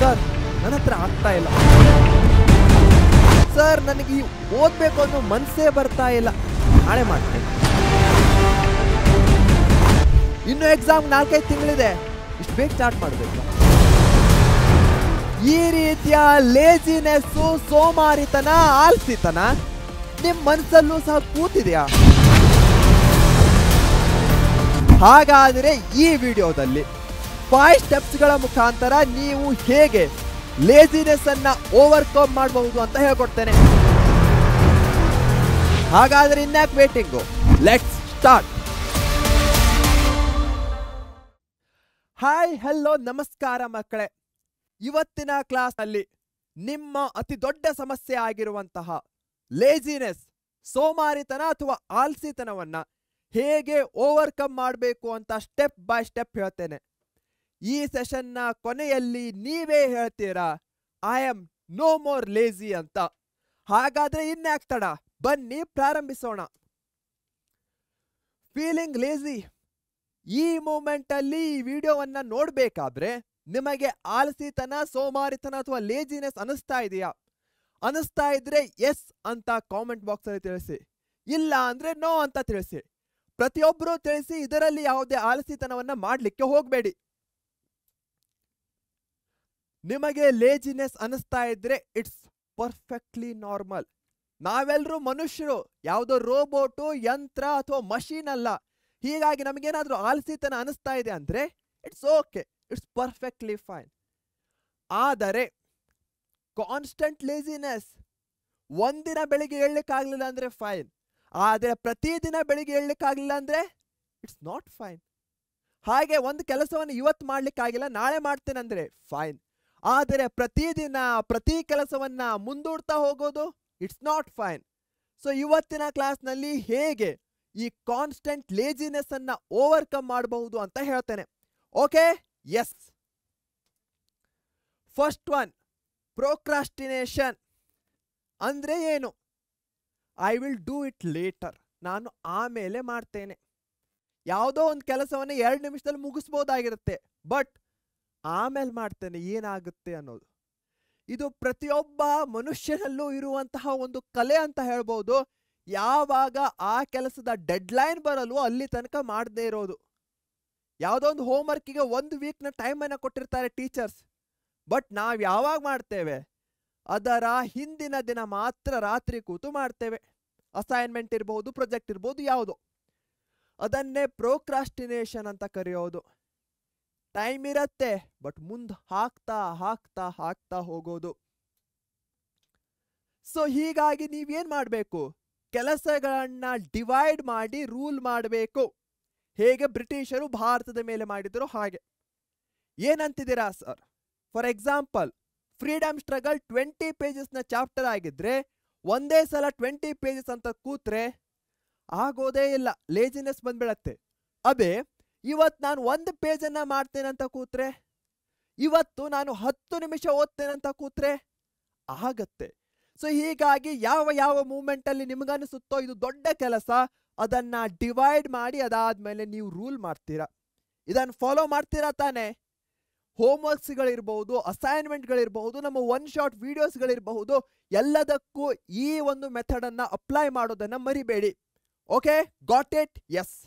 Sir ನನ್ನ ಹತ್ರ ಆಗ್ತಾ ಇಲ್ಲ ಸರ್, ನನಗೆ ಓದಬೇಕು ಅನ್ನೋ ಮನಸ್ಸೇ ಬರ್ತಾ ಇಲ್ಲ. ನಾಳೆ ಮಾಡ್ತೇನೆ. ಇನ್ನು ಎಕ್ಸಾಮ್ 4-5 ತಿಂಗಳಿದೆ. ಇಷ್ಟು ಬೇಗ ಸ್ಟಾರ್ಟ್ ಮಾಡಬೇಕು. ಈ ರೀತಿಯ ಲೇಜಿನೆಸ್ಸು, ಸೋಮಾರಿತನ, ಆಲ್ಸಿತನ ನಿಮ್ಮ ಮನಸ್ಸಲ್ಲೂ ಸಹ ಕೂತಿದೆಯಾ? ಹಾಗಾದರೆ ಈ ವಿಡಿಯೋದಲ್ಲಿ 5 ಸ್ಟೆಪ್ಸ್ಗಳ ಮುಖಾಂತರ ನೀವು ಹೇಗೆ ಲೇಜಿನೆಸ್ ಅನ್ನ ಓವರ್ಕಮ್ ಮಾಡಬಹುದು ಅಂತ ಹೇಳ್ಕೊಡ್ತೇನೆ. ಹಾಗಾದ್ರೆ ಇನ್ಯಾಕ್ waiting, let's start. Hi, hello, ನಮಸ್ಕಾರ ಮಕ್ಕಳೇ. ಇವತ್ತಿನ ಕ್ಲಾಸ್ ಅಲ್ಲಿ ನಿಮ್ಮ ಅತಿ ದೊಡ್ಡ ಸಮಸ್ಯೆ ಆಗಿರುವಂತಹ ಲೇಜಿನೆಸ್, ಸೋಮಾರಿತನ ಅಥವಾ ಆಲ್ಸಿತನವನ್ನ ಹೇಗೆ ಓವರ್ಕಮ್ ಮಾಡಬೇಕು ಅಂತ ಸ್ಟೆಪ್ ಬೈ ಸ್ಟೆಪ್ ಹೇಳ್ತೇನೆ. ಈ ಸೆಷನ್ನ ಕೊನೆಯಲ್ಲಿ ನೀವೇ ಹೇಳ್ತೀರಾ I am no more lazy ಅಂತ. ಹಾಗಾದ್ರೆ ಇನ್ಯಾಕ್ ತಡ, ಬನ್ನಿ ಪ್ರಾರಂಭಿಸೋಣ. ಫೀಲಿಂಗ್ ಲೇಜಿ, ಈ ಮೂಮೆಂಟ್ ಅಲ್ಲಿ ಈ ವಿಡಿಯೋವನ್ನ ನೋಡ್ಬೇಕಾದ್ರೆ ನಿಮಗೆ ಆಲಸಿತನ, ಸೋಮಾರಿತನ ಅಥವಾ ಲೇಜಿನೆಸ್ ಅನಿಸ್ತಾ ಇದೆಯಾ? ಅನಿಸ್ತಾ ಇದ್ರೆ ಎಸ್ ಅಂತ ಕಾಮೆಂಟ್ ಬಾಕ್ಸ್ ಅಲ್ಲಿ ತಿಳಿಸಿ, ಇಲ್ಲ ಅಂದ್ರೆ ನೋ ಅಂತ ತಿಳಿಸಿ. ಪ್ರತಿಯೊಬ್ಬರು ತಿಳಿಸಿ. ಇದರಲ್ಲಿ ಯಾವುದೇ ಆಲಸಿತನವನ್ನ ಮಾಡ್ಲಿಕ್ಕೆ ಹೋಗಬೇಡಿ. ನಿಮಗೆ ಲೇಜಿನೆಸ್ ಅನಿಸ್ತಾ ಇದ್ರೆ ಇಟ್ಸ್ ಪರ್ಫೆಕ್ಟ್ಲಿ ನಾರ್ಮಲ್. ನಾವೆಲ್ಲರೂ ಮನುಷ್ಯರು, ಯಾವುದೋ ರೋಬೋಟು, ಯಂತ್ರ ಅಥವಾ ಮಷೀನ್ ಅಲ್ಲ. ಹೀಗಾಗಿ ನಮಗೇನಾದ್ರೂ ಆಲಸಿತನ ಅನಿಸ್ತಾ ಇದೆ ಅಂದ್ರೆ it's okay, it's perfectly fine. ಆದರೆ ಕಾನ್ಸ್ಟೆಂಟ್ ಲೇಜಿನೆಸ್, ಒಂದಿನ ಬೆಳಿಗ್ಗೆ ಏಳಲಿಕ್ಕಾಗ್ಲಿಲ್ಲ ಅಂದ್ರೆ ಫೈನ್, ಆದರೆ ಪ್ರತಿದಿನ ಬೆಳಿಗ್ಗೆ ಏಳಲಿಕ್ಕಾಗ್ಲಿಲ್ಲ ಅಂದ್ರೆ ಇಟ್ಸ್ ನಾಟ್ ಫೈನ್. ಹಾಗೆ ಒಂದು ಕೆಲಸವನ್ನು ಇವತ್ತು ಮಾಡ್ಲಿಕ್ಕಾಗಿಲ್ಲ, ನಾಳೆ ಮಾಡ್ತೇನೆ ಅಂದ್ರೆ ಫೈನ್. ಆದರೆ ಪ್ರತಿದಿನ ಪ್ರತಿ ಕೆಲಸವನ್ನ ಮುಂದೂಡ್ತಾ ಹೋಗೋದು ಇಟ್ಸ್ ನಾಟ್ ಫೈನ್. ಸೊ ಇವತ್ತಿನ ಕ್ಲಾಸ್ನಲ್ಲಿ ಹೇಗೆ ಈ ಕಾನ್ಸ್ಟೆಂಟ್ ಲೇಜಿನೆಸ್ ಅನ್ನ ಓವರ್ಕಮ್ ಮಾಡಬಹುದು ಅಂತ ಹೇಳ್ತೇನೆ. Okay, yes. First one, procrastination ಅಂದ್ರೆ ಏನು? I will do it later, ನಾನು ಆಮೇಲೆ ಮಾಡ್ತೇನೆ. ಯಾವುದೋ ಒಂದು ಕೆಲಸವನ್ನ 2 ನಿಮಿಷದಲ್ಲಿ ಮುಗಿಸ್ಬೋದಾಗಿರುತ್ತೆ, ಬಟ್ ಆಮೇಲೆ ಮಾಡ್ತೇನೆ, ಏನಾಗುತ್ತೆ ಅನ್ನೋದು. ಇದು ಪ್ರತಿಯೊಬ್ಬ ಮನುಷ್ಯನಲ್ಲೂ ಇರುವಂತಹ ಒಂದು ಕಲೆ ಅಂತ ಹೇಳ್ಬೋದು. ಯಾವಾಗ ಆ ಕೆಲಸದ ಡೆಡ್ಲೈನ್ ಬರಲು ಅಲ್ಲಿ ತನಕ ಮಾಡದೇ ಇರೋದು. ಯಾವುದೋ ಒಂದು ಹೋಮ್ವರ್ಕಿಗೆ 1 ವೀಕ್ನ ಟೈಮನ್ನು ಕೊಟ್ಟಿರ್ತಾರೆ ಟೀಚರ್ಸ್, ಬಟ್ ನಾವು ಯಾವಾಗ ಮಾಡ್ತೇವೆ? ಅದರ ಹಿಂದಿನ ದಿನ ಮಾತ್ರ ರಾತ್ರಿ ಕೂತು ಮಾಡ್ತೇವೆ. ಅಸೈನ್ಮೆಂಟ್ ಇರ್ಬೋದು, ಪ್ರೊಜೆಕ್ಟ್ ಇರ್ಬೋದು, ಯಾವುದೋ. ಅದನ್ನೇ ಪ್ರೋಕ್ರಾಸ್ಟಿನೇಷನ್ ಅಂತ ಕರೆಯೋದು. ಟೈಮ್ ಇರತ್ತೆ, ಬಟ್ ಮುಂದೆ ಹಾಕ್ತಾ ಹಾಕ್ತಾ ಹಾಕ್ತಾ ಹೋಗೋದು. ಸೊ ಹೀಗಾಗಿ ನೀವೇನ್ ಮಾಡಬೇಕು? ಕೆಲಸಗಳನ್ನ ಡಿವೈಡ್ ಮಾಡಿ ರೂಲ್ ಮಾಡಬೇಕು. ಹೇಗೆ ಬ್ರಿಟಿಷರು ಭಾರತದ ಮೇಲೆ ಮಾಡಿದ್ರು ಹಾಗೆ. ಏನಂತಿದ್ದೀರಾ sir? For example, freedom struggle 20 ಪೇಜಸ್ನ ಚಾಪ್ಟರ್ ಆಗಿದ್ರೆ ಒಂದೇ ಸಲ 20 ಪೇಜಸ್ ಅಂತ ಕೂತ್ರೆ ಆಗೋದೇ ಇಲ್ಲ, ಲೇಜಿನೆಸ್ ಬಂದ್ಬಿಡತ್ತೆ. ಅದೇ ಇವತ್ತು ನಾನು 1 ಪೇಜನ್ನ ಮಾಡ್ತೇನೆ ಅಂತ ಕೂತ್ರೆ, ಇವತ್ತು ನಾನು 10 ನಿಮಿಷ ಓದ್ತೇನೆ ಅಂತ ಕೂತ್ರೆ ಆಗತ್ತೆ. ಸೊ ಹೀಗಾಗಿ ಯಾವ ಯಾವ ಮೂಮೆಂಟ್ ಅಲ್ಲಿ ನಿಮಗನಿಸುತ್ತೋ ಇದು ದೊಡ್ಡ ಕೆಲಸ, ಅದನ್ನ ಡಿವೈಡ್ ಮಾಡಿ ಅದಾದ್ಮೇಲೆ ನೀವು ರೂಲ್ ಮಾಡ್ತೀರಾ. ಇದನ್ನು ಫಾಲೋ ಮಾಡ್ತೀರಾ ತಾನೆ? ಹೋಮ್ವರ್ಕ್ಸ್ಗಳಿರ್ಬಹುದು, ಅಸೈನ್ಮೆಂಟ್ಗಳಿರ್ಬಹುದು, ನಮ್ಮ 1 ಶಾಟ್ ವಿಡಿಯೋಸ್ಗಳಿರಬಹುದು, ಎಲ್ಲದಕ್ಕೂ ಈ ಒಂದು ಮೆಥಡ್ ಅನ್ನ ಅಪ್ಲೈ ಮಾಡೋದನ್ನ ಮರಿಬೇಡಿ. Okay, got it? Yes.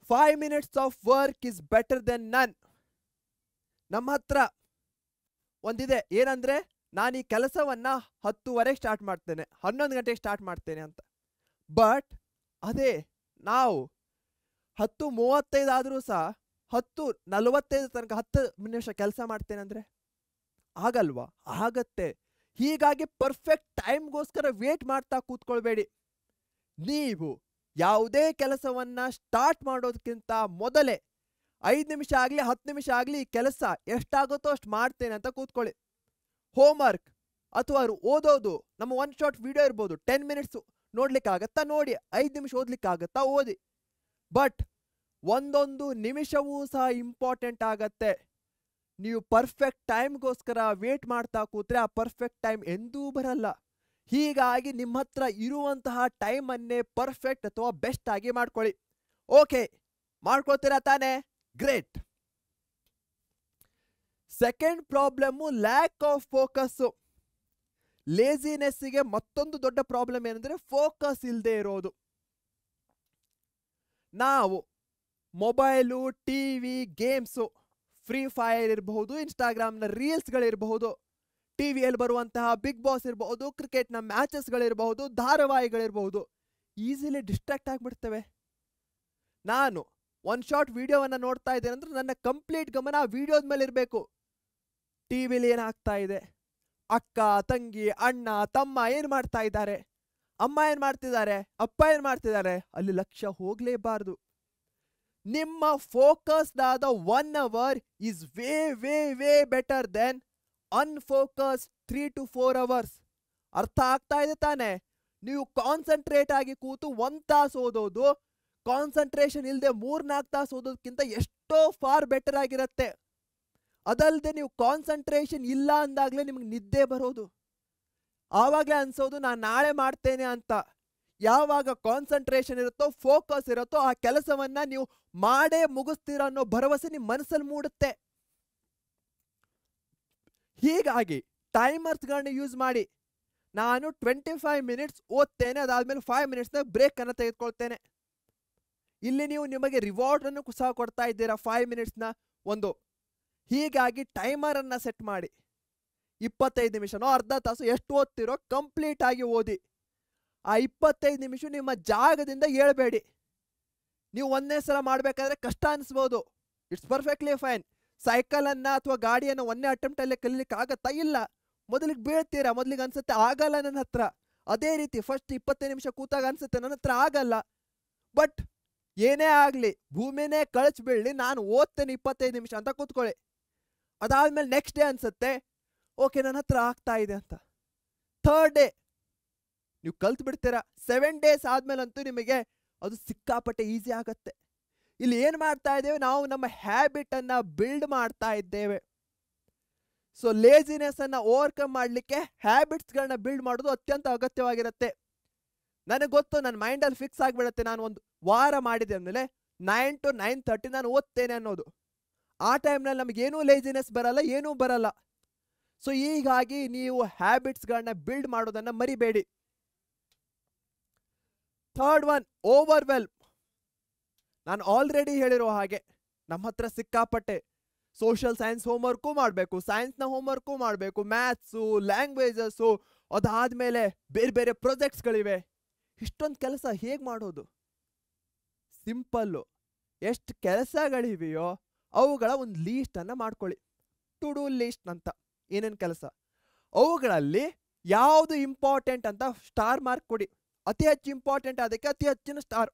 5 minutes of work is better than none. ನಮ್ಮ ಹತ್ರ ಒಂದಿದೆ, ಏನಂದ್ರೆ ನಾನು ಈ ಕೆಲಸವನ್ನ 10:30 ಸ್ಟಾರ್ಟ್ ಮಾಡ್ತೇನೆ, 11 ಗಂಟೆಗೆ ಸ್ಟಾರ್ಟ್ ಮಾಡ್ತೇನೆ ಅಂತ. ಬಟ್ ಅದೇ ನಾವು 10:35 ಆದ್ರೂ ಸಹ 10:45 ತನಕ 10 ನಿಮಿಷ ಕೆಲಸ ಮಾಡ್ತೇನೆ ಅಂದ್ರೆ ಆಗಲ್ವಾ? ಆಗತ್ತೆ. ಹೀಗಾಗಿ ಪರ್ಫೆಕ್ಟ್ ಟೈಮ್ಗೋಸ್ಕರ ವೇಟ್ ಮಾಡ್ತಾ ಕೂತ್ಕೊಳ್ಬೇಡಿ. ನೀವು ಯಾವುದೇ ಕೆಲಸವನ್ನ ಸ್ಟಾರ್ಟ್ ಮಾಡೋದಕ್ಕಿಂತ ಮೊದಲೇ 5 ನಿಮಿಷ ಆಗಲಿ 10 ನಿಮಿಷ ಆಗಲಿ ಈ ಕೆಲಸ ಎಷ್ಟಾಗುತ್ತೋ ಅಷ್ಟು ಮಾಡ್ತೇನೆ ಅಂತ ಕೂತ್ಕೊಳ್ಳಿ. ಹೋಮ್ವರ್ಕ್ ಅಥವಾ ಓದೋದು, ನಮ್ಮ 1 ಶಾಟ್ ವಿಡಿಯೋ ಇರ್ಬೋದು, 10 ಮಿನಿಟ್ಸ್ ನೋಡ್ಲಿಕ್ಕಾಗತ್ತಾ ನೋಡಿ, 5 ನಿಮಿಷ ಓದ್ಲಿಕ್ಕಾಗತ್ತಾ ಓದಿ. ಬಟ್ ಒಂದೊಂದು ನಿಮಿಷವೂ ಸಹ ಇಂಪಾರ್ಟೆಂಟ್ ಆಗತ್ತೆ. ನೀವು ಪರ್ಫೆಕ್ಟ್ ಟೈಮ್ಗೋಸ್ಕರ ವೇಟ್ ಮಾಡ್ತಾ ಕೂತ್ರೆ ಆ ಪರ್ಫೆಕ್ಟ್ ಟೈಮ್ ಎಂದೂ ಬರಲ್ಲ. ಹೀಗಾಗಿ ನಿಮ್ಮ ಹತ್ರ ಇರುವಂತಹ ಟೈಮ್ ಅನ್ನೇ ಪರ್ಫೆಕ್ಟ್ ಅಥವಾ ಬೆಸ್ಟ್ ಆಗಿ ಮಾಡ್ಕೊಳ್ಳಿ. ಓಕೆ, ಮಾಡ್ಕೊಳ್ತೀರಾ ತಾನೆ? Great. Second problem lack of focus. ಲೇಜಿನೆಸ್ಸಿಗೆ ಮತ್ತೊಂದು ದೊಡ್ಡ ಪ್ರಾಬ್ಲಮ್ ಏನಂದ್ರೆ ಫೋಕಸ್ ಇಲ್ಲದೆ ಇರೋದು. ನಾವು mobile, TV, games, free fire ಇರಬಹುದು, ಇನ್ಸ್ಟಾಗ್ರಾಮ್ನ ರೀಲ್ಸ್ಗಳಿರಬಹುದು, ಟಿವಿಯಲ್ಲಿ ಬರುವಂತಹ ಬಿಗ್ ಬಾಸ್ ಇರಬಹುದು, ಕ್ರಿಕೆಟ್ನ ಮ್ಯಾಚಸ್ಗಳಿರಬಹುದು, ಧಾರಾವಾಹಿಗಳಿರಬಹುದು, ಈಸಿಲಿ ಡಿಸ್ಟ್ರಾಕ್ಟ್ ಆಗಿಬಿಡ್ತೇವೆ. ನಾನು ಒನ್ ಶಾರ್ಟ್ ವಿಡಿಯೋವನ್ನು ನೋಡ್ತಾ ಇದ್ದೇನೆ ಅಂದ್ರೆ ನನ್ನ ಕಂಪ್ಲೀಟ್ ಗಮನ ಆ ವಿಡಿಯೋದ ಮೇಲೆ ಇರಬೇಕು. ಟಿವಿಲಿ ಏನಾಗ್ತಾ ಇದೆ, ಅಕ್ಕ, ತಂಗಿ, ಅಣ್ಣ, ತಮ್ಮ ಏನು ಮಾಡ್ತಾ ಇದ್ದಾರೆ, ಅಮ್ಮ ಏನು ಮಾಡ್ತಿದ್ದಾರೆ, ಅಪ್ಪ ಏನು ಮಾಡ್ತಿದ್ದಾರೆ, ಅಲ್ಲಿ ಲಕ್ಷ್ಯ ಹೋಗಲೇಬಾರ್ದು. ನಿಮ್ಮ ಫೋಕಸ್ಡ್ ಆದ 1 hour is way way way better than unfocused 3 to 4 hours. ಅರ್ಥ ಆಗ್ತಾ ಇದೆ ತಾನೆ? ನೀವು ಕಾನ್ಸಂಟ್ರೇಟ್ ಆಗಿ ಕೂತು 1 ತಾಸು ಓದೋದು ಕಾನ್ಸಂಟ್ರೇಷನ್ ಇಲ್ಲದೆ 3-4 ತಾಸು ಓದೋದಕ್ಕಿಂತ ಎಷ್ಟೋ ಫಾರ್ ಬೆಟರ್ ಆಗಿರುತ್ತೆ. ಅದಲ್ಲದೆ ನೀವು ಕಾನ್ಸಂಟ್ರೇಷನ್ ಇಲ್ಲ ಅಂದಾಗಲೇ ನಿಮ್ಗೆ ನಿದ್ದೆ ಬರೋದು. ಆವಾಗಲೇ ಅನ್ಸೋದು ನಾನು ನಾಳೆ ಮಾಡ್ತೇನೆ ಅಂತ. ಯಾವಾಗ ಕಾನ್ಸಂಟ್ರೇಷನ್ ಇರುತ್ತೋ, ಫೋಕಸ್ ಇರುತ್ತೋ, ಆ ಕೆಲಸವನ್ನ ನೀವು ಮಾಡೇ ಮುಗಿಸ್ತೀರ ಅನ್ನೋ ಭರವಸೆ ನಿಮ್ಮ ಮನಸ್ಸಲ್ಲಿ ಮೂಡುತ್ತೆ. ಹೀಗಾಗಿ ಟೈಮರ್ಸ್ಗಳನ್ನ ಯೂಸ್ ಮಾಡಿ. ನಾನು 25 minutes ಓದ್ತೇನೆ, ಅದಾದ್ಮೇಲೆ 5 minutesನ ಬ್ರೇಕ್ ಅನ್ನು ತೆಗೆದುಕೊಳ್ತೇನೆ. ಇಲ್ಲಿ ನೀವು ನಿಮಗೆ ರಿವಾರ್ಡ್ ಅನ್ನು ಸಹ ಕೊಡ್ತಾ ಇದ್ದೀರಾ 5 minutesನ ಒಂದು. ಹೀಗಾಗಿ ಟೈಮರ್ ಅನ್ನ ಸೆಟ್ ಮಾಡಿ. 25 ನಿಮಿಷನೋ ಅರ್ಧ ತಾಸು ಎಷ್ಟು ಓದ್ತಿರೋ ಕಂಪ್ಲೀಟ್ ಆಗಿ ಓದಿ. ಆ 25 ನಿಮಿಷ ನಿಮ್ಮ ಜಾಗದಿಂದ ಏಳಬೇಡಿ. ನೀವು ಒಂದೇ ಸಲ ಮಾಡಬೇಕಾದ್ರೆ ಕಷ್ಟ ಅನಿಸ್ಬೋದು, ಇಟ್ಸ್ ಪರ್ಫೆಕ್ಟ್ಲಿ ಫೈನ್. ಸೈಕಲ್ ಅನ್ನ ಅಥವಾ ಗಾಡಿಯನ್ನು ಒಂದೇ ಅಟೆಂಪ್ಟ್ ಅಲ್ಲೇ ಕಲೀಲಿಕ್ಕೆ ಆಗತ್ತಾ? ಇಲ್ಲ. ಮೊದಲಿಗೆ ಬೀಳ್ತೀರಾ, ಮೊದಲಿಗೆ ಅನ್ಸುತ್ತೆ ಆಗಲ್ಲ ನನ್ನ ಹತ್ರ. ಅದೇ ರೀತಿ ಫಸ್ಟ್ 25 ನಿಮಿಷ ಕೂತಾಗ ಅನ್ಸುತ್ತೆ ನನ್ನ ಹತ್ರ ಆಗಲ್ಲ. ಬಟ್ ಏನೇ ಆಗಲಿ, ಭೂಮಿನೇ ಕಳಚಿ ಬೀಳಲಿ, ನಾನು ಓದ್ತೇನೆ 25 ನಿಮಿಷ ಅಂತ ಕೂತ್ಕೊಳ್ಳಿ. ಅದಾದ್ಮೇಲೆ ನೆಕ್ಸ್ಟ್ ಡೇ ಅನ್ಸುತ್ತೆ ಓಕೆ ನನ್ನ ಹತ್ರ ಆಗ್ತಾ ಇದೆ ಅಂತ. ಥರ್ಡ್ ಡೇ ನೀವು ಕಲ್ತು ಬಿಡ್ತೀರಾ. 7 days ಆದ್ಮೇಲಂತೂ ನಿಮಗೆ ಅದು ಸಿಕ್ಕಾಪಟ್ಟೆ ಈಸಿ ಆಗತ್ತೆ. ಇಲ್ಲಿ ಏನು ಮಾಡ್ತಾ ಇದ್ದೇವೆ, ನಾವು ನಮ್ಮ ಹ್ಯಾಬಿಟ್ ಅನ್ನ ಬಿಲ್ಡ್ ಮಾಡ್ತಾ ಇದ್ದೇವೆ. ಸೊ ಲೇಜಿನೆಸ್ ಅನ್ನ ಓವರ್ಕಮ್ ಮಾಡಲಿಕ್ಕೆ ಹ್ಯಾಬಿಟ್ಸ್ಗಳನ್ನ ಬಿಲ್ಡ್ ಮಾಡೋದು ಅತ್ಯಂತ ಅಗತ್ಯವಾಗಿರುತ್ತೆ. ನನಗೆ ಗೊತ್ತು, ನನ್ನ ಮೈಂಡಲ್ಲಿ ಫಿಕ್ಸ್ ಆಗಿಬಿಡುತ್ತೆ, ನಾನು ಒಂದು ವಾರ ಮಾಡಿದೆ ಅಂದಮೇಲೆ 9 to 9:30 ನಾನು ಓದ್ತೇನೆ ಅನ್ನೋದು. ಆ ಟೈಮ್ನಲ್ಲಿ ನಮಗೇನೂ ಲೇಜಿನೆಸ್ ಬರಲ್ಲ, ಏನೂ ಬರಲ್ಲ. ಸೊ ಹೀಗಾಗಿ ನೀವು ಹ್ಯಾಬಿಟ್ಸ್ಗಳನ್ನ ಬಿಲ್ಡ್ ಮಾಡೋದನ್ನ ಮರಿಬೇಡಿ. Third one, overwhelm. ನಾನು ಆಲ್ರೆಡಿ ಹೇಳಿರೋ ಹಾಗೆ ನಮ್ಮ ಹತ್ರ ಸಿಕ್ಕಾಪಟ್ಟೆ ಸೋಷಿಯಲ್ ಸೈನ್ಸ್ ಹೋಮ್ವರ್ಕು ಮಾಡಬೇಕು, ಸೈನ್ಸ್ನ ಹೋಮ್ವರ್ಕು ಮಾಡಬೇಕು, ಮ್ಯಾಥ್ಸು, ಲ್ಯಾಂಗ್ವೇಜಸ್ಸು, ಅದಾದಮೇಲೆ ಬೇರೆ ಬೇರೆ ಪ್ರಾಜೆಕ್ಟ್ಸ್ಗಳಿವೆ. ಇಷ್ಟೊಂದು ಕೆಲಸ ಹೇಗೆ ಮಾಡೋದು? ಸಿಂಪಲ್ಲು. ಎಷ್ಟು ಕೆಲಸಗಳಿವೆಯೋ ಅವುಗಳ ಒಂದು ಲೀಸ್ಟನ್ನು ಮಾಡ್ಕೊಳ್ಳಿ. ಟು ಡೂ ಲಿಸ್ಟ್ ಅಂತ. ಏನೇನು ಕೆಲಸ, ಅವುಗಳಲ್ಲಿ ಯಾವುದು ಇಂಪಾರ್ಟೆಂಟ್ ಅಂತ ಸ್ಟಾರ್ ಮಾರ್ಕ್ ಕೊಡಿ. ಅತಿ ಹೆಚ್ಚು ಇಂಪಾರ್ಟೆಂಟ್ ಅದಕ್ಕೆ ಅತಿ ಹೆಚ್ಚಿನ ಸ್ಟಾರ್.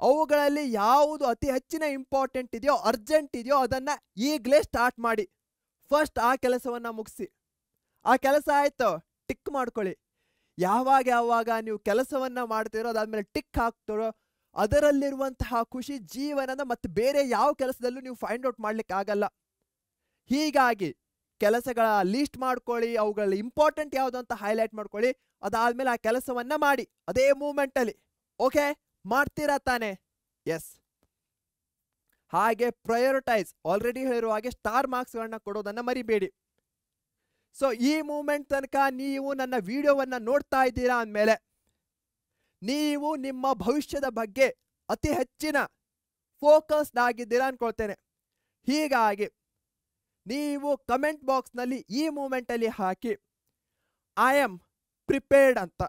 ಅವುಗಳಲ್ಲಿ ಯಾವುದು ಅತಿ ಹೆಚ್ಚಿನ ಇಂಪಾರ್ಟೆಂಟ್ ಇದೆಯೋ, ಅರ್ಜೆಂಟ್ ಇದೆಯೋ, ಅದನ್ನು ಈಗಲೇ ಸ್ಟಾರ್ಟ್ ಮಾಡಿ. ಫಸ್ಟ್ ಆ ಕೆಲಸವನ್ನು ಮುಗಿಸಿ. ಆ ಕೆಲಸ ಆಯ್ತು, ಟಿಕ್ ಮಾಡ್ಕೊಳ್ಳಿ. ಯಾವಾಗ ನೀವು ಕೆಲಸವನ್ನು ಮಾಡ್ತೀರೋ, ಅದಾದ್ಮೇಲೆ ಟಿಕ್ ಹಾಕ್ತಿರೋ, ಅದರಲ್ಲಿರುವಂತಹ ಖುಷಿ ಜೀವನದ ಮತ್ತು ಬೇರೆ ಯಾವ ಕೆಲಸದಲ್ಲೂ ನೀವು ಫೈಂಡ್ ಔಟ್ ಮಾಡ್ಲಿಕ್ಕೆ ಆಗಲ್ಲ. ಹೀಗಾಗಿ ಕೆಲಸಗಳ ಲೀಸ್ಟ್ ಮಾಡ್ಕೊಳ್ಳಿ, ಅವುಗಳಲ್ಲಿ ಇಂಪಾರ್ಟೆಂಟ್ ಯಾವುದು ಅಂತ ಹೈಲೈಟ್ ಮಾಡ್ಕೊಳ್ಳಿ. ಅದಾದ್ಮೇಲೆ ಆ ಕೆಲಸವನ್ನ ಮಾಡಿ ಅದೇ ಮೂಮೆಂಟಲ್ಲಿ. ಓಕೆ, ಮಾಡ್ತೀರಾ ತಾನೆ? ಎಸ್. ಹಾಗೆ ಪ್ರಯೋರಿಟೈಸ್, ಆಲ್ರೆಡಿ ಹೇಳಿರುವ ಹಾಗೆ ಸ್ಟಾರ್ ಮಾರ್ಕ್ಸ್ಗಳನ್ನ ಕೊಡೋದನ್ನ ಮರಿಬೇಡಿ. ಸೊ ಈ ಮೂಮೆಂಟ್ ತನಕ ನೀವು ನನ್ನ ವಿಡಿಯೋವನ್ನ ನೋಡ್ತಾ ಇದ್ದೀರಾ ಅಂದಮೇಲೆ ನೀವು ನಿಮ್ಮ ಭವಿಷ್ಯದ ಬಗ್ಗೆ ಅತಿ ಹೆಚ್ಚಿನ ಫೋಕಸ್ಡ್ ಆಗಿದ್ದೀರಾ ಅನ್ಕೊಳ್ತೇನೆ. ಹೀಗಾಗಿ ನೀವು ಕಮೆಂಟ್ ಬಾಕ್ಸ್ನಲ್ಲಿ ಈ ಮೂಮೆಂಟಲ್ಲಿ ಹಾಕಿ ಐ ಆಮ್ ಪ್ರಿಪೇರ್ಡ್ ಅಂತ.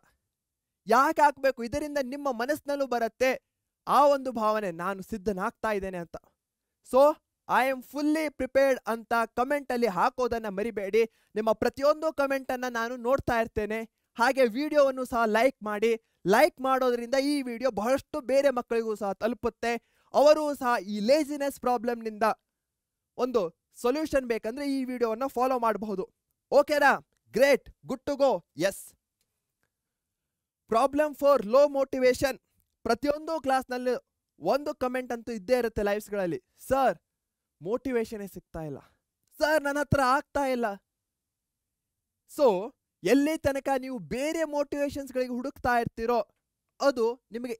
ಯಾಕೆ ಹಾಕಬೇಕು? ಇದರಿಂದ ನಿಮ್ಮ ಮನಸ್ಸಿನಲ್ಲೂ ಬರುತ್ತೆ ಆ ಒಂದು ಭಾವನೆ, ನಾನು ಸಿದ್ಧನಾಗ್ತಾ ಇದ್ದೇನೆ ಅಂತ. So I am fully prepared ಅಂತ ಕಮೆಂಟಲ್ಲಿ ಹಾಕೋದನ್ನು ಮರಿಬೇಡಿ. ನಿಮ್ಮ ಪ್ರತಿಯೊಂದು ಕಮೆಂಟನ್ನು ನಾನು ನೋಡ್ತಾ ಇರ್ತೇನೆ. ಹಾಗೆ ವಿಡಿಯೋವನ್ನು ಸಹ ಲೈಕ್ ಮಾಡಿ. ಲೈಕ್ ಮಾಡೋದ್ರಿಂದ ಈ ವಿಡಿಯೋ ಬಹಳಷ್ಟು ಬೇರೆ ಮಕ್ಕಳಿಗೂ ಸಹ ತಲುಪುತ್ತೆ. ಅವರು ಸಹ ಈ ಲೇಜಿನೆಸ್ ಪ್ರಾಬ್ಲಮ್ನಿಂದ ಒಂದು ಸೊಲ್ಯೂಷನ್ ಬೇಕಂದ್ರೆ ಈ ವಿಡಿಯೋವನ್ನು ಫಾಲೋ ಮಾಡಬಹುದು. ಓಕೆನಾ? Great, good to go. Yes. Problem for low motivation. ಪ್ರತಿಯೊಂದು ಕ್ಲಾಸ್ನಲ್ಲಿ ಒಂದು ಕಮೆಂಟ್ ಅಂತೂ ಇದ್ದೇ ಇರುತ್ತೆ ಲೈವ್ಸ್ಗಳಲ್ಲಿ. ಸರ್ ಮೋಟಿವೇಶನೇ ಸಿಗ್ತಾ ಇಲ್ಲ, ಸರ್ ನನ್ನ ಹತ್ರ ಆಗ್ತಾ ಇಲ್ಲ. ಸೊ ಎಲ್ಲಿ ತನಕ ನೀವು ಬೇರೆ ಮೋಟಿವೇಶನ್ಸ್ಗಳಿಗೆ ಹುಡುಕ್ತಾ ಇರ್ತೀರೋ ಅದು ನಿಮಗೆ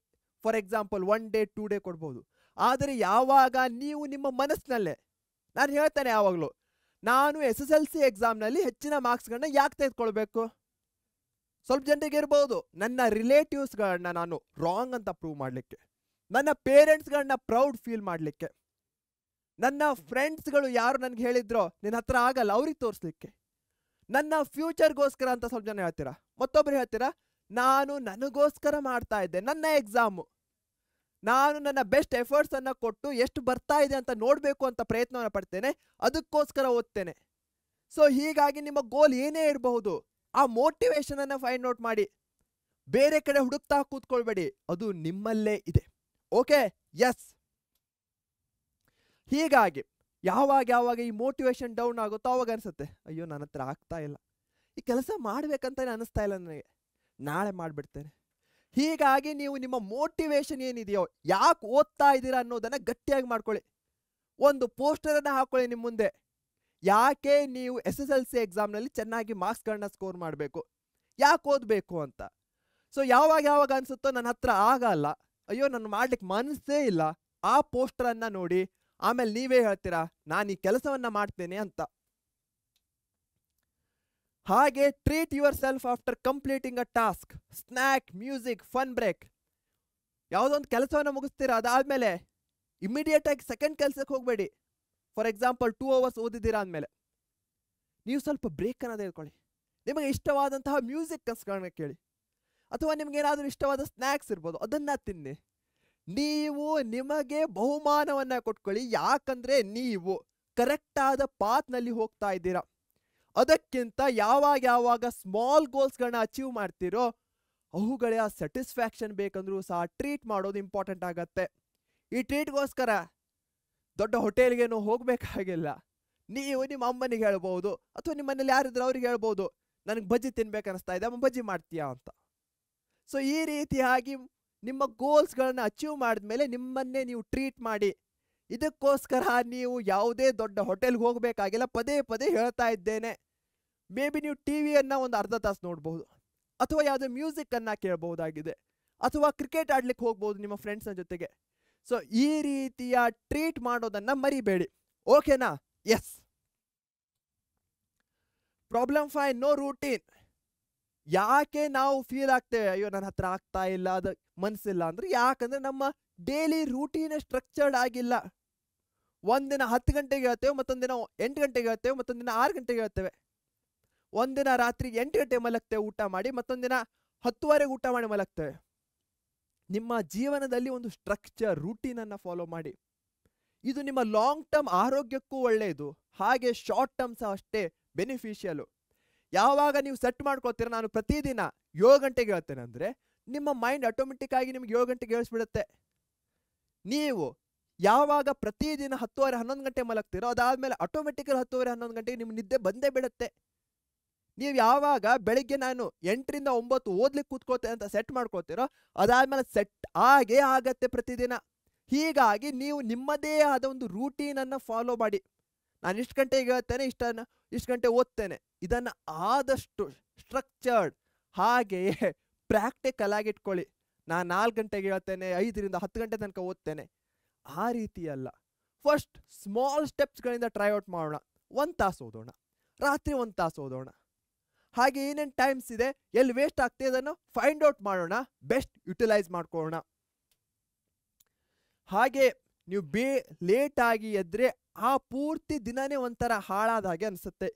ಫಾರ್ ಎಕ್ಸಾಂಪಲ್ 1 day 2 day ಕೊಡ್ಬೋದು. ಆದರೆ ಯಾವಾಗ ನೀವು ನಿಮ್ಮ ಮನಸ್ಸಿನಲ್ಲೇ, ನಾನು ಹೇಳ್ತೇನೆ ಯಾವಾಗಲೂ, ನಾನು SSLC ಎಕ್ಸಾಮ್ನಲ್ಲಿ ಹೆಚ್ಚಿನ ಮಾರ್ಕ್ಸ್ಗಳನ್ನ ಯಾಕೆ ತೆಗೆದುಕೊಳ್ಬೇಕು? ಸ್ವಲ್ಪ ಜನರಿಗೆ ಇರ್ಬೋದು, ನನ್ನ ರಿಲೇಟಿವ್ಸ್ಗಳನ್ನ ನಾನು ರಾಂಗ್ ಅಂತ ಪ್ರೂವ್ ಮಾಡಲಿಕ್ಕೆ, ನನ್ನ ಪೇರೆಂಟ್ಸ್ಗಳನ್ನ ಪ್ರೌಡ್ ಫೀಲ್ ಮಾಡಲಿಕ್ಕೆ, ನನ್ನ ಫ್ರೆಂಡ್ಸ್ಗಳು ಯಾರು ನನಗೆ ಹೇಳಿದ್ರೋ ನಿನ್ನ ಹತ್ರ ಆಗಲ್ಲ ಅವ್ರಿಗೆ ತೋರಿಸ್ಲಿಕ್ಕೆ, ನನ್ನ ಫ್ಯೂಚರ್ಗೋಸ್ಕರ ಅಂತ ಸ್ವಲ್ಪ ಜನ ಹೇಳ್ತೀರಾ. ಮತ್ತೊಬ್ರು ಹೇಳ್ತೀರಾ ನಾನು ನನಗೋಸ್ಕರ ಮಾಡ್ತಾ ಇದ್ದೆ, ನನ್ನ ಎಕ್ಸಾಮು, ನಾನು ನನ್ನ ಬೆಸ್ಟ್ ಎಫರ್ಟ್ಸ್ ಅನ್ನ ಕೊಟ್ಟು ಎಷ್ಟು ಬರ್ತಾ ಇದೆ ಅಂತ ನೋಡಬೇಕು ಅಂತ ಪ್ರಯತ್ನವನ್ನು ಪಡ್ತೇನೆ, ಅದಕ್ಕೋಸ್ಕರ ಓದ್ತೇನೆ. ಸೊ ಹೀಗಾಗಿ ನಿಮ್ಮ ಗೋಲ್ ಏನೇ ಇರಬಹುದು, ಆ ಮೋಟಿವೇಶನ್ ಅನ್ನ ಫೈಂಡ್ ಔಟ್ ಮಾಡಿ. ಬೇರೆ ಕಡೆ ಹುಡುಕ್ತಾ ಕೂತ್ಕೊಳ್ಬೇಡಿ, ಅದು ನಿಮ್ಮಲ್ಲೇ ಇದೆ. Okay, yes. ಹೀಗಾಗಿ ಯಾವಾಗ ಈ ಮೋಟಿವೇಶನ್ ಡೌನ್ ಆಗುತ್ತೋ ಅವಾಗ ಅನ್ಸುತ್ತೆ, ಅಯ್ಯೋ ನನ್ನ ಹತ್ರ ಆಗ್ತಾ ಇಲ್ಲ, ಈ ಕೆಲಸ ಮಾಡ್ಬೇಕಂತ ಅನಿಸ್ತಾ ಇಲ್ಲ ನನಗೆ, ನಾಳೆ ಮಾಡ್ಬಿಡ್ತೇನೆ. ಹೀಗಾಗಿ ನೀವು ನಿಮ್ಮ ಮೋಟಿವೇಶನ್ ಏನಿದೆಯೋ, ಯಾಕೆ ಓದ್ತಾ ಇದ್ದೀರಾ ಅನ್ನೋದನ್ನ ಗಟ್ಟಿಯಾಗಿ ಮಾಡ್ಕೊಳ್ಳಿ. ಒಂದು ಪೋಸ್ಟರ್ ಅನ್ನ ಹಾಕೊಳ್ಳಿ ನಿಮ್ಮ ಮುಂದೆ, ಯಾಕೆ ನೀವು SSLC ಎಕ್ಸಾಮ್ನಲ್ಲಿ ಚೆನ್ನಾಗಿ ಮಾರ್ಕ್ಸ್ಗಳನ್ನ ಸ್ಕೋರ್ ಮಾಡಬೇಕು, ಯಾಕೆ ಓದಬೇಕು ಅಂತ. ಸೊ ಯಾವಾಗ ಅನ್ಸುತ್ತೋ ನನ್ನ ಹತ್ರ ಆಗಲ್ಲ, ಅಯ್ಯೋ ನಾನು ಮಾಡ್ಲಿಕ್ಕೆ ಮನಸ್ಸೇ ಇಲ್ಲ, ಆ ಪೋಸ್ಟರ್ ಅನ್ನ ನೋಡಿ ಆಮೇಲೆ ನೀವೇ ಹೇಳ್ತೀರಾ ನಾನು ಈ ಕೆಲಸವನ್ನ ಮಾಡ್ತೇನೆ ಅಂತ. ಹಾಗೆ treat yourself after completing a task, snack, music, fun break. ಯಾವುದೊಂದು ಕೆಲಸವನ್ನು ಮುಗಿಸ್ತೀರಾ, ಅದಾದ್ಮೇಲೆ ಇಮಿಡಿಯೇಟ್ ಆಗಿ ಸೆಕೆಂಡ್ ಕೆಲಸಕ್ಕೆ ಹೋಗಬೇಡಿ. ಫಾರ್ ಎಕ್ಸಾಂಪಲ್ 2 hours ಓದಿದ್ದೀರಾ ಅಂದಮೇಲೆ ನೀವು ಸ್ವಲ್ಪ ಬ್ರೇಕ್ ಅನ್ನ ತೆಗೆದುಕೊಳ್ಳಿ. ನಿಮಗೆ ಇಷ್ಟವಾದಂತಹ ಮ್ಯೂಸಿಕ್ ಕಸ್ಗಳನ್ನ ಕೇಳಿ, ಅಥವಾ ನಿಮ್ಗೇನಾದ್ರೂ ಇಷ್ಟವಾದ ಸ್ನ್ಯಾಕ್ಸ್ ಇರ್ಬೋದು, ಅದನ್ನ ತಿನ್ನಿ. ನೀವು ನಿಮಗೆ ಬಹುಮಾನವನ್ನ ಕೊಟ್ಕೊಳ್ಳಿ, ಯಾಕಂದ್ರೆ ನೀವು ಕರೆಕ್ಟ್ ಆದ ಪಾತ್ನಲ್ಲಿ ಹೋಗ್ತಾ ಇದ್ದೀರಾ. ಅದಕ್ಕಿಂತ ಯಾವಾಗ ಸ್ಮಾಲ್ ಗೋಲ್ಸ್ಗಳನ್ನ ಅಚೀವ್ ಮಾಡ್ತೀರೋ ಅವುಗಳ ಸ್ಯಾಟಿಸ್ಫ್ಯಾಕ್ಷನ್ ಬೇಕಂದ್ರೂ ಸಹ ಟ್ರೀಟ್ ಮಾಡೋದು ಇಂಪಾರ್ಟೆಂಟ್ ಆಗತ್ತೆ. ಈ ಟ್ರೀಟ್ಗೋಸ್ಕರ ದೊಡ್ಡ ಹೋಟೆಲ್ಗೇನು ಹೋಗ್ಬೇಕಾಗಿಲ್ಲ. ನೀವು ನಿಮ್ಮ ಅಮ್ಮನಿಗೆ ಹೇಳ್ಬೋದು, ಅಥವಾ ನಿಮ್ಮ ಮನೇಲಿ ಯಾರಿದ್ರು ಅವ್ರಿಗೆ ಹೇಳ್ಬೋದು, ನನಗೆ ಬಜ್ಜಿ ತಿನ್ಬೇಕನ್ನಿಸ್ತಾ ಇದೆ, ಅಮ್ಮ ಬಜ್ಜಿ ಮಾಡ್ತೀಯಾ ಅಂತ. ಸೊ ಈ ರೀತಿಯಾಗಿ ನಿಮ್ಮ ಗೋಲ್ಸ್ಗಳನ್ನ ಅಚೀವ್ ಮಾಡಿದ್ಮೇಲೆ ನಿಮ್ಮನ್ನೇ ನೀವು ಟ್ರೀಟ್ ಮಾಡಿ. ಇದಕ್ಕೋಸ್ಕರ ನೀವು ಯಾವುದೇ ದೊಡ್ಡ ಹೋಟೆಲ್ಗೆ ಹೋಗಬೇಕಾಗಿಲ್ಲ. ಪದೇ ಹೇಳ್ತಾ ಇದ್ದೇನೆ, ಮೇ ಬಿ ನೀವು ಟಿವಿಯನ್ನ ಒಂದು ಅರ್ಧ ತಾಸು ನೋಡ್ಬೋದು, ಅಥವಾ ಯಾವುದೇ ಮ್ಯೂಸಿಕ್ ಅನ್ನ ಕೇಳಬಹುದಾಗಿದೆ, ಅಥವಾ ಕ್ರಿಕೆಟ್ ಆಡ್ಲಿಕ್ಕೆ ಹೋಗ್ಬೋದು ನಿಮ್ಮ ಫ್ರೆಂಡ್ಸ್ನ ಜೊತೆಗೆ. ಸೊ ಈ ರೀತಿಯ ಟ್ರೀಟ್ ಮಾಡೋದನ್ನ ಮರಿಬೇಡಿ. ಓಕೆನಾ? ಎಸ್. Problem 5, no routine. ಯಾಕೆ ನಾವು ಫೀಲ್ ಆಗ್ತೇವೆ ಅಯ್ಯೋ ನನ್ನ ಹತ್ರ ಆಗ್ತಾ ಇಲ್ಲ, ಅದು ಮನಸ್ಸಿಲ್ಲ ಅಂದ್ರೆ, ಯಾಕಂದ್ರೆ ನಮ್ಮ ಡೈಲಿ ರೂಟೀನ್ ಸ್ಟ್ರಕ್ಚರ್ಡ್ ಆಗಿಲ್ಲ. ಒಂದಿನ 10 ಗಂಟೆಗೆ ಹೇಳ್ತೇವೆ, ಮತ್ತೊಂದಿನ 8 ಗಂಟೆಗೆ ಹೇಳ್ತೇವೆ, ಮತ್ತೊಂದಿನ 6 ಗಂಟೆಗೆ ಹೇಳ್ತೇವೆ. ಒಂದಿನ ರಾತ್ರಿ 8 ಗಂಟೆ ಮಲಗ್ತೇವೆ ಊಟ ಮಾಡಿ, ಮತ್ತೊಂದಿನ 10:30 ಊಟ ಮಾಡಿ ಮಲಗ್ತೇವೆ. ನಿಮ್ಮ ಜೀವನದಲ್ಲಿ ಒಂದು ಸ್ಟ್ರಕ್ಚರ್, ರೂಟೀನ್ ಅನ್ನ ಫಾಲೋ ಮಾಡಿ. ಇದು ನಿಮ್ಮ ಲಾಂಗ್ ಟರ್ಮ್ ಆರೋಗ್ಯಕ್ಕೂ ಒಳ್ಳೆಯದು, ಹಾಗೆ ಶಾರ್ಟ್ ಟರ್ಮ್ ಸಹ ಅಷ್ಟೇ ಬೆನಿಫಿಷಿಯಲ್. ಯಾವಾಗ ನೀವು ಸೆಟ್ ಮಾಡ್ಕೊಳ್ತೀರ ನಾನು ಪ್ರತಿದಿನ 7 ಗಂಟೆಗೆ ಹೇಳ್ತೇನೆ ಅಂದ್ರೆ, ನಿಮ್ಮ ಮೈಂಡ್ ಆಟೋಮೆಟಿಕ್ ಆಗಿ ನಿಮ್ಗೆ 7 ಗಂಟೆಗೆ ಹೇಳಿಸ್ಬಿಡುತ್ತೆ. ನೀವು ಯಾವಾಗ ಪ್ರತಿದಿನ 10:30 11 ಗಂಟೆ ಮಲಗ್ತೀರೋ ಅದಾದ್ಮೇಲೆ ಆಟೋಮೆಟಿಕಲ್ 10:30 11 ಗಂಟೆಗೆ ನಿಮ್ಗೆ ನಿದ್ದೆ ಬಂದೇ ಬಿಡುತ್ತೆ. ನೀವು ಯಾವಾಗ ಬೆಳಿಗ್ಗೆ ನಾನು 8 ರಿಂದ 9 ಓದ್ಲಿಕ್ಕೆ ಕೂತ್ಕೋತೇನೆ ಅಂತ ಸೆಟ್ ಮಾಡ್ಕೋತೀರೋ ಅದಾದ್ಮೇಲೆ ಸೆಟ್ ಆಗತ್ತೆ ಪ್ರತಿದಿನ. ಹೀಗಾಗಿ ನೀವು ನಿಮ್ಮದೇ ಆದ ಒಂದು ರೂಟೀನ್ ಅನ್ನ ಫಾಲೋ ಮಾಡಿ. ನಾನು ಇಷ್ಟು ಗಂಟೆಗೆ ಹೇಳ್ತೇನೆ, ಇಷ್ಟು ಗಂಟೆ ಓದ್ತೇನೆ, ಇದನ್ನ ಆದಷ್ಟು ಸ್ಟ್ರಕ್ಚರ್ಡ್ ಹಾಗೆಯೇ ಪ್ರಾಕ್ಟಿಕಲ್ ಆಗಿ ಇಟ್ಕೊಳ್ಳಿ. ನಾನು 4 ಗಂಟೆಗೆ ಹೇಳ್ತೇನೆ, 5 ರಿಂದ 10 ಗಂಟೆ ತನಕ ಓದ್ತೇನೆ, ಆ ರೀತಿ ಅಲ್ಲ. ಫಸ್ಟ್ ಸ್ಮಾಲ್ ಸ್ಟೆಪ್ಸ್ಗಳಿಂದ ಟ್ರೈ ಔಟ್ ಮಾಡೋಣ. 1 ತಾಸು ಓದೋಣ, ರಾತ್ರಿ 1 ತಾಸು ಓದೋಣ. ಹಾಗೆ ಏನೇನು ಟೈಮ್ಸ್ ಇದೆ, ಎಲ್ಲಿ ವೇಸ್ಟ್ ಆಗ್ತಿದೆ ಅದನ್ನು ಫೈಂಡ್ ಔಟ್ ಮಾಡೋಣ, ಬೆಸ್ಟ್ ಯುಟಿಲೈಸ್ ಮಾಡ್ಕೊಳ್ಳೋಣ. ಹಾಗೆ ನೀವು ಲೇಟ್ ಆಗಿ ಎದ್ರೆ ಆ ಪೂರ್ತಿ ದಿನನೇ ಒಂಥರ ಹಾಳಾದ ಹಾಗೆ ಅನಿಸುತ್ತೆ.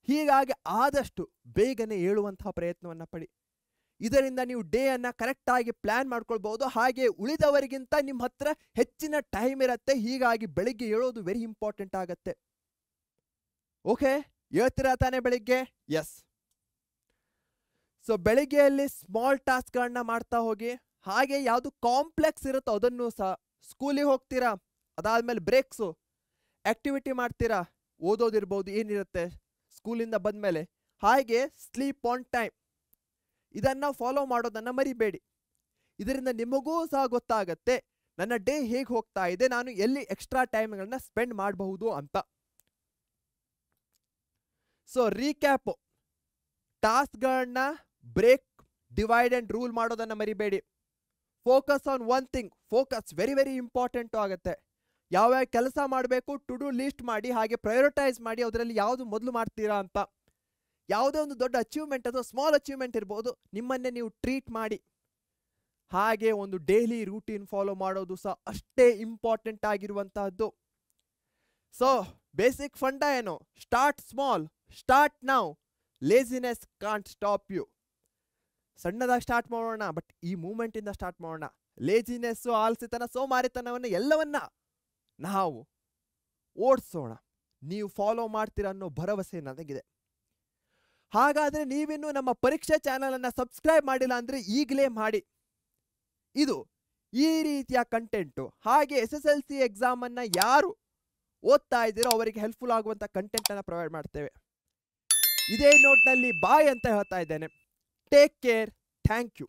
ಹೀಗಾಗಿ ಆದಷ್ಟು ಬೇಗನೆ ಏಳುವಂತಹ ಪ್ರಯತ್ನವನ್ನ ಪಡಿ. ಇದರಿಂದ ನೀವು ಡೇ ಅನ್ನ ಕರೆಕ್ಟ್ ಆಗಿ ಪ್ಲಾನ್ ಮಾಡ್ಕೊಳ್ಬಹುದು. ಹಾಗೆ ಉಳಿದವರಿಗಿಂತ ನಿಮ್ಮ ಹತ್ರ ಹೆಚ್ಚಿನ ಟೈಮ್ ಇರುತ್ತೆ. ಹೀಗಾಗಿ ಬೆಳಿಗ್ಗೆ ಏಳೋದು ವೆರಿ ಇಂಪಾರ್ಟೆಂಟ್ ಆಗತ್ತೆ. ಓಕೆ, ಹೇಳ್ತೀರಾ ತಾನೇ ಬೆಳಿಗ್ಗೆ? ಎಸ್. ಸೊ ಬೆಳಿಗ್ಗೆಯಲ್ಲಿ ಸ್ಮಾಲ್ ಟಾಸ್ಕ್ಗಳನ್ನ ಮಾಡ್ತಾ ಹೋಗಿ. ಹಾಗೆ ಯಾವುದು ಕಾಂಪ್ಲೆಕ್ಸ್ ಇರುತ್ತೋ ಅದನ್ನು ಸಹ, ಸ್ಕೂಲಿಗೆ ಹೋಗ್ತೀರಾ ಅದಾದ್ಮೇಲೆ ಬ್ರೇಕ್ಸು ಆಕ್ಟಿವಿಟಿ ಮಾಡ್ತೀರಾ, ಓದೋದಿರ್ಬೋದು, ಏನಿರುತ್ತೆ ಸ್ಕೂಲಿಂದ ಬಂದ್ಮೇಲೆ. ಹಾಗೆ ಸ್ಲೀಪ್ ಆನ್ ಟೈಮ್, ಇದನ್ನ ಫಾಲೋ ಮಾಡೋದನ್ನ ಮರಿಬೇಡಿ. ಇದರಿಂದ ನಿಮಗೂ ಸಹ ಗೊತ್ತಾಗತ್ತೆ ನನ್ನ ಡೇ ಹೇಗೆ ಹೋಗ್ತಾ ಇದೆ, ನಾನು ಎಲ್ಲಿ ಎಕ್ಸ್ಟ್ರಾ ಟೈಮ್ಗಳನ್ನ ಸ್ಪೆಂಡ್ ಮಾಡಬಹುದು ಅಂತ. ಸೊ ರೀಕ್ಯಾಪ್, ಟಾಸ್ಕ್ಗಳನ್ನ ಬ್ರೇಕ್, ಡಿವೈಡ್ ಅಂಡ್ ರೂಲ್ ಮಾಡೋದನ್ನ ಮರಿಬೇಡಿ. Focus on one thing, focus very very important ಆಗುತ್ತೆ. ಯಾವ್ಯಾವ ಕೆಲಸ ಮಾಡಬೇಕು ಟು ಡೂ ಲಿಸ್ಟ್ ಮಾಡಿ, ಹಾಗೆ ಪ್ರಯೋರಿಟೈಸ್ ಮಾಡಿ ಅದರಲ್ಲಿ ಯಾವುದು ಮೊದಲು ಮಾಡ್ತೀರಾ ಅಂತ. ಯಾವುದೇ ಒಂದು ದೊಡ್ಡ ಅಚೀವ್ಮೆಂಟ್ ಅಥವಾ ಸ್ಮಾಲ್ ಅಚೀವ್ಮೆಂಟ್ ಇರ್ಬೋದು, ನಿಮ್ಮನ್ನೇ ನೀವು ಟ್ರೀಟ್ ಮಾಡಿ. ಹಾಗೆ ಒಂದು ಡೈಲಿ ರೂಟೀನ್ ಫಾಲೋ ಮಾಡೋದು ಸಹ ಅಷ್ಟೇ ಇಂಪಾರ್ಟೆಂಟ್ ಆಗಿರುವಂತಹದ್ದು. ಸೊ ಬೇಸಿಕ್ ಫಂಡ ಏನು? Start small, start now, laziness can't stop you. ಸಣ್ಣದಾಗಿ ಸ್ಟಾರ್ಟ್ ಮಾಡೋಣ, ಬಟ್ ಈ ಮೂಮೆಂಟ್ ಇಂದ ಸ್ಟಾರ್ಟ್ ಮಾಡೋಣ. ಲೇಜಿನೆಸ್ಸು, ಆಲ್ಸಿತನ, ಸೋಮಾರಿತನವನ್ನು ಎಲ್ಲವನ್ನ ನಾವು ಓಡಿಸೋಣ. ನೀವು ಫಾಲೋ ಮಾಡ್ತೀರಾ ಅನ್ನೋ ಭರವಸೆ ನನಗಿದೆ. ಹಾಗಾದ್ರೆ ನೀವಿನ್ನೂ ನಮ್ಮ ಪರೀಕ್ಷೆ ಚಾನಲ್ ಅನ್ನ ಸಬ್ಸ್ಕ್ರೈಬ್ ಮಾಡಿಲ್ಲ ಅಂದ್ರೆ ಈಗಲೇ ಮಾಡಿ. ಇದು ಈ ರೀತಿಯ ಕಂಟೆಂಟು, ಹಾಗೆ SSLC ಎಕ್ಸಾಮ್ ಅನ್ನ ಯಾರು ಓದ್ತಾ ಇದ್ದೀರೋ ಅವರಿಗೆ ಹೆಲ್ಪ್ಫುಲ್ ಆಗುವಂತ ಕಂಟೆಂಟ್ ಅನ್ನ ಪ್ರೊವೈಡ್ ಮಾಡ್ತೇವೆ. ಇದೇ ನೋಟ್ನಲ್ಲಿ ಬಾಯ್ ಅಂತ ಹೇಳ್ತಾ ಇದ್ದೇನೆ. Take care. Thank you.